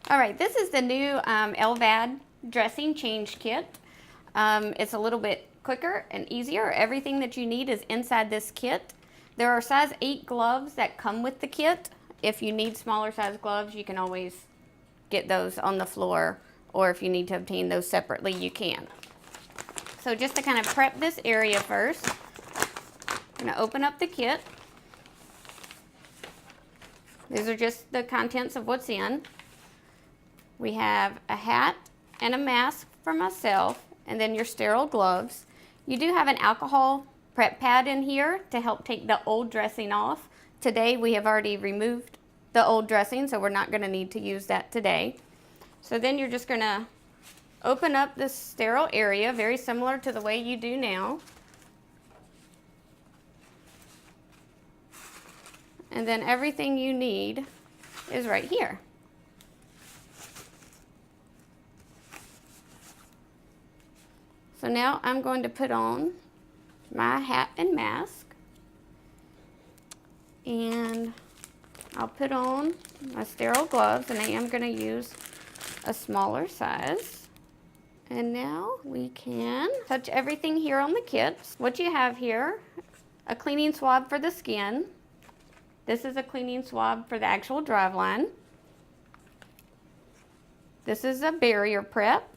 All right, this is the new LVAD dressing change kit. It's a little bit quicker and easier. Everything that you need is inside this kit. There are size 8 gloves that come with the kit. If you need smaller size gloves, you can always get those on the floor, or if you need to obtain those separately, you can. So just to kind of prep this area first, I'm going to open up the kit. These are just the contents of what's in. We have a hat and a mask for myself, and then your sterile gloves. You do have an alcohol prep pad in here to help take the old dressing off. Today we have already removed the old dressing, so we're not going to need to use that today. So then you're just going to open up this sterile area, very similar to the way you do now. And then everything you need is right here. So now I'm going to put on my hat and mask, and I'll put on my sterile gloves, and I am going to use a smaller size. And now we can touch everything here on the kit. What you have here, a cleaning swab for the skin. This is a cleaning swab for the actual driveline. This is a barrier prep.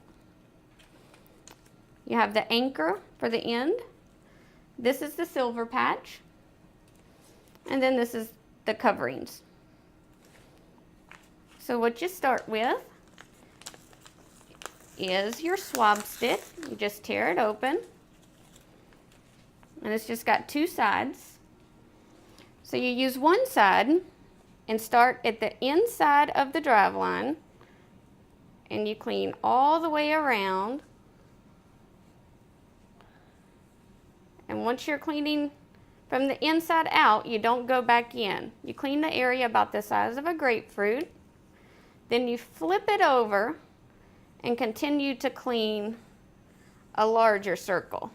You have the anchor for the end. This is the silver patch. And then this is the coverings. So what you start with is your swab stick. You just tear it open. And it's just got 2 sides. So you use one side and start at the inside of the driveline, and you clean all the way around. And once you're cleaning from the inside out, you don't go back in. You clean the area about the size of a grapefruit. Then you flip it over and continue to clean a larger circle.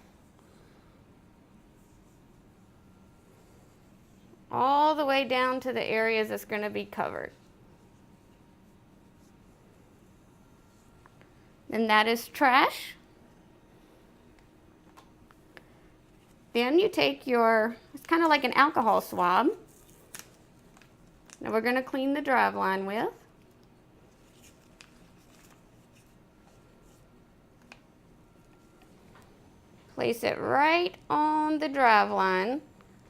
All the way down to the areas that's going to be covered. And that is trash. Then you take your, it's kind of like an alcohol swab. Now we're going to clean the driveline with. Place it right on the driveline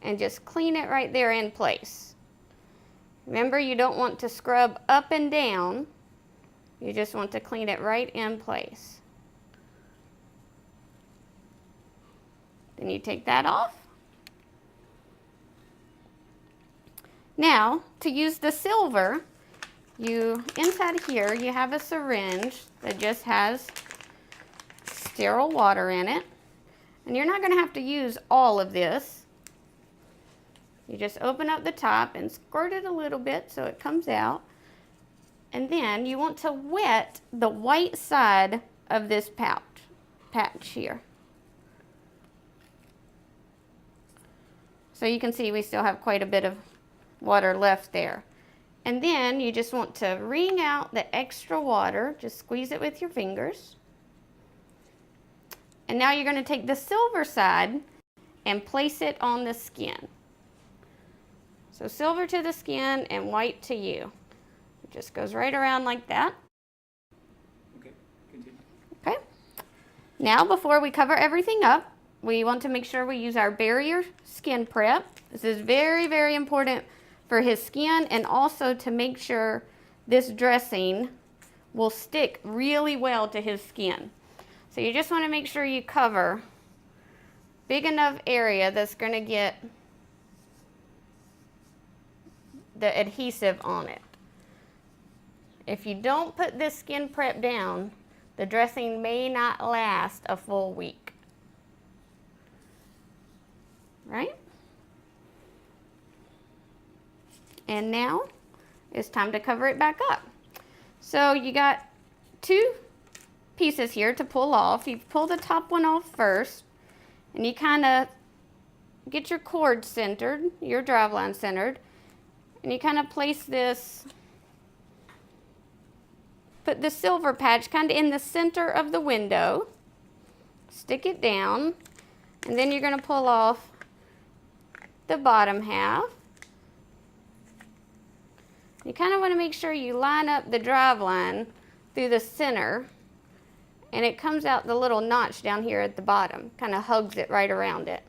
and just clean it right there in place. Remember, you don't want to scrub up and down. You just want to clean it right in place. Then you take that off. Now, to use the silver, inside here you have a syringe that just has sterile water in it. And you're not going to have to use all of this. You just open up the top and squirt it a little bit so it comes out. And then you want to wet the white side of this patch here. So you can see we still have quite a bit of water left there. And then you just want to wring out the extra water. Just squeeze it with your fingers. And now you're going to take the silver side and place it on the skin. So silver to the skin and white to you. It just goes right around like that. Okay, continue. Okay. Now before we cover everything up, we want to make sure we use our barrier skin prep. This is very, very important for his skin, and also to make sure this dressing will stick really well to his skin. So you just want to make sure you cover big enough area that's going to get the adhesive on it. If you don't put this skin prep down, the dressing may not last a full week. Right? And now it's time to cover it back up. So you got 2 pieces here to pull off. You pull the top one off first, and you kind of get your cord centered, your driveline centered, and you kind of place this put the silver patch kind of in the center of the window, stick it down, and then you're going to pull off the bottom half. You kind of want to make sure you line up the drive line through the center, and it comes out the little notch down here at the bottom, kind of hugs it right around it.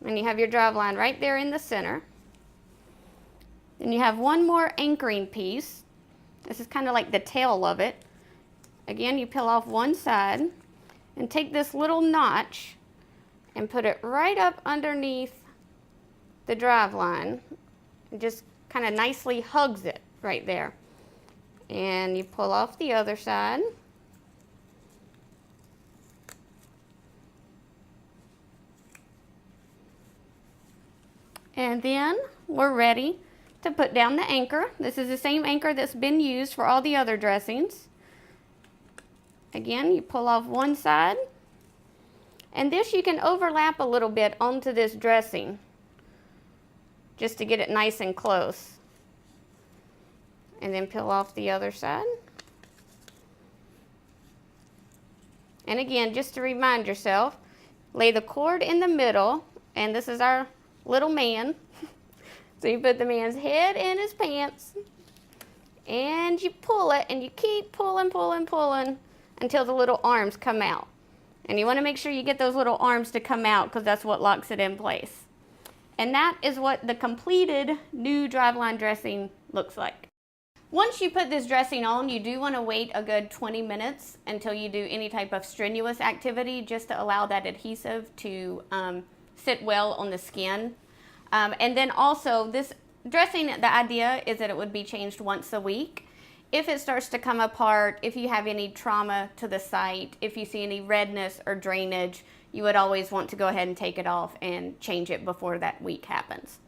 And you have your drive line right there in the center. Then you have one more anchoring piece. This is kind of like the tail of it. Again, you peel off one side and take this little notch and put it right up underneath the drive line. It just kind of nicely hugs it right there. And you pull off the other side. And then we're ready to put down the anchor. This is the same anchor that's been used for all the other dressings. Again, you pull off one side, and this you can overlap a little bit onto this dressing just to get it nice and close. And then peel off the other side. And again, just to remind yourself, lay the cord in the middle, and this is our little man. So you put the man's head in his pants, and you pull it, and you keep pulling, pulling, pulling until the little arms come out. And you want to make sure you get those little arms to come out because that's what locks it in place. And that is what the completed new driveline dressing looks like. Once you put this dressing on, you do want to wait a good 20 minutes until you do any type of strenuous activity, just to allow that adhesive to sit well on the skin. And then also, this dressing, the idea is that it would be changed once a week. If it starts to come apart, if you have any trauma to the site, if you see any redness or drainage, you would always want to go ahead and take it off and change it before that week happens.